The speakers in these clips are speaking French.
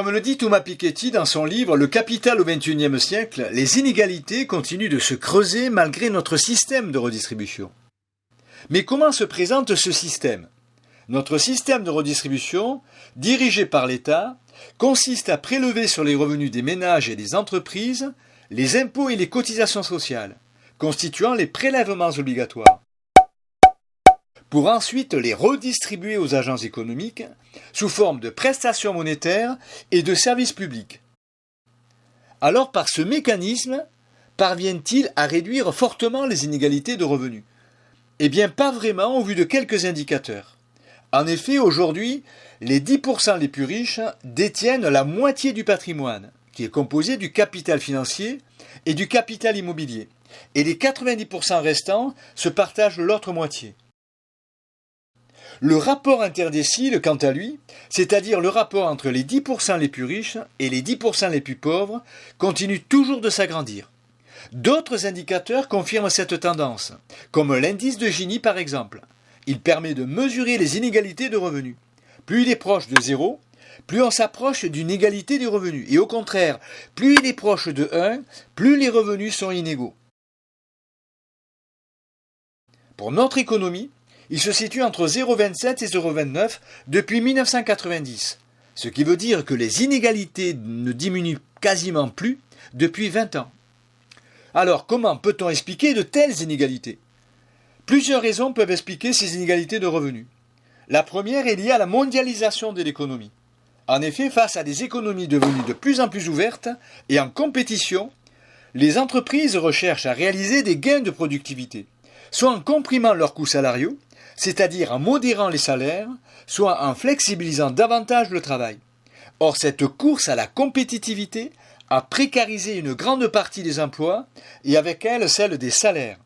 Comme le dit Thomas Piketty dans son livre « Le capital au XXIe siècle », les inégalités continuent de se creuser malgré notre système de redistribution. Mais comment se présente ce système ? Notre système de redistribution, dirigé par l'État, consiste à prélever sur les revenus des ménages et des entreprises les impôts et les cotisations sociales, constituant les prélèvements obligatoires, pour ensuite les redistribuer aux agents économiques sous forme de prestations monétaires et de services publics. Alors par ce mécanisme, parviennent-ils à réduire fortement les inégalités de revenus ? Eh bien pas vraiment au vu de quelques indicateurs. En effet, aujourd'hui, les 10% les plus riches détiennent la moitié du patrimoine, qui est composé du capital financier et du capital immobilier, et les 90% restants se partagent l'autre moitié. Le rapport interdécile, quant à lui, c'est-à-dire le rapport entre les 10% les plus riches et les 10% les plus pauvres, continue toujours de s'agrandir. D'autres indicateurs confirment cette tendance, comme l'indice de Gini par exemple. Il permet de mesurer les inégalités de revenus. Plus il est proche de 0, plus on s'approche d'une égalité des revenus. Et au contraire, plus il est proche de 1, plus les revenus sont inégaux. Pour notre économie, il se situe entre 0,27 et 0,29 depuis 1990, ce qui veut dire que les inégalités ne diminuent quasiment plus depuis 20 ans. Alors, comment peut-on expliquer de telles inégalités ? Plusieurs raisons peuvent expliquer ces inégalités de revenus. La première est liée à la mondialisation de l'économie. En effet, face à des économies devenues de plus en plus ouvertes et en compétition, les entreprises recherchent à réaliser des gains de productivité, soit en comprimant leurs coûts salariaux, c'est-à-dire en modérant les salaires, soit en flexibilisant davantage le travail. Or, cette course à la compétitivité a précarisé une grande partie des emplois et avec elle celle des salaires.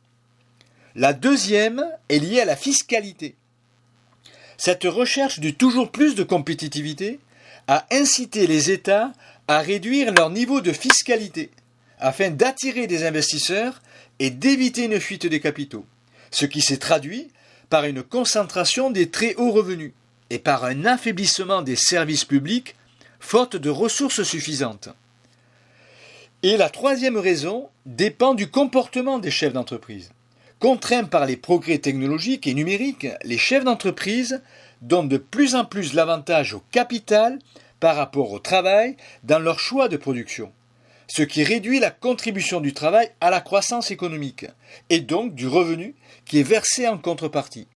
La deuxième est liée à la fiscalité. Cette recherche de toujours plus de compétitivité a incité les États à réduire leur niveau de fiscalité afin d'attirer des investisseurs et d'éviter une fuite des capitaux, ce qui s'est traduit par une concentration des très hauts revenus et par un affaiblissement des services publics faute de ressources suffisantes. Et la troisième raison dépend du comportement des chefs d'entreprise. Contraints par les progrès technologiques et numériques, les chefs d'entreprise donnent de plus en plus l'avantage au capital par rapport au travail dans leur choix de production, ce qui réduit la contribution du travail à la croissance économique et donc du revenu qui est versé en contrepartie.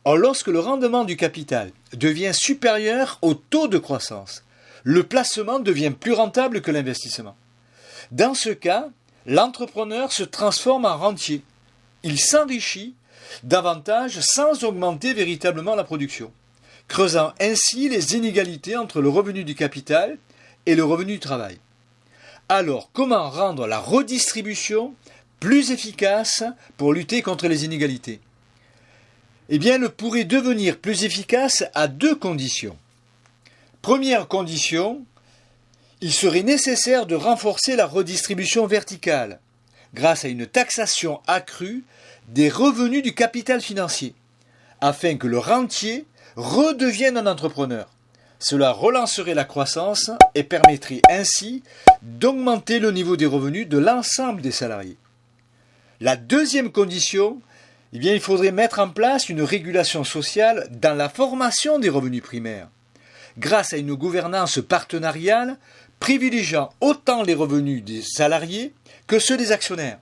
Or, lorsque le rendement du capital devient supérieur au taux de croissance, le placement devient plus rentable que l'investissement. Dans ce cas, l'entrepreneur se transforme en rentier. Il s'enrichit davantage sans augmenter véritablement la production, creusant ainsi les inégalités entre le revenu du capital et le revenu du travail. Alors, comment rendre la redistribution plus efficace pour lutter contre les inégalités ? Eh bien, elle pourrait devenir plus efficace à deux conditions. Première condition, il serait nécessaire de renforcer la redistribution verticale grâce à une taxation accrue des revenus du capital financier, afin que le rentier redevienne un entrepreneur. Cela relancerait la croissance et permettrait ainsi d'augmenter le niveau des revenus de l'ensemble des salariés. La deuxième condition, eh bien, il faudrait mettre en place une régulation sociale dans la formation des revenus primaires, grâce à une gouvernance partenariale privilégiant autant les revenus des salariés que ceux des actionnaires,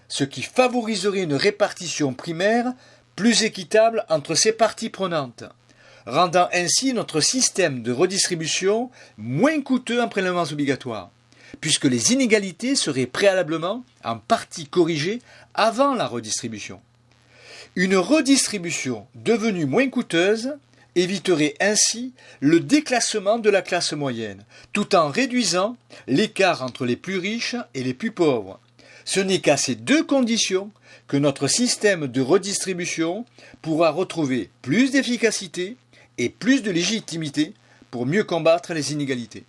ce qui favoriserait une répartition primaire plus équitable entre ces parties prenantes, rendant ainsi notre système de redistribution moins coûteux en prélèvements obligatoires, puisque les inégalités seraient préalablement en partie corrigées avant la redistribution. Une redistribution devenue moins coûteuse éviterait ainsi le déclassement de la classe moyenne, tout en réduisant l'écart entre les plus riches et les plus pauvres. Ce n'est qu'à ces deux conditions que notre système de redistribution pourra retrouver plus d'efficacité et plus de légitimité pour mieux combattre les inégalités.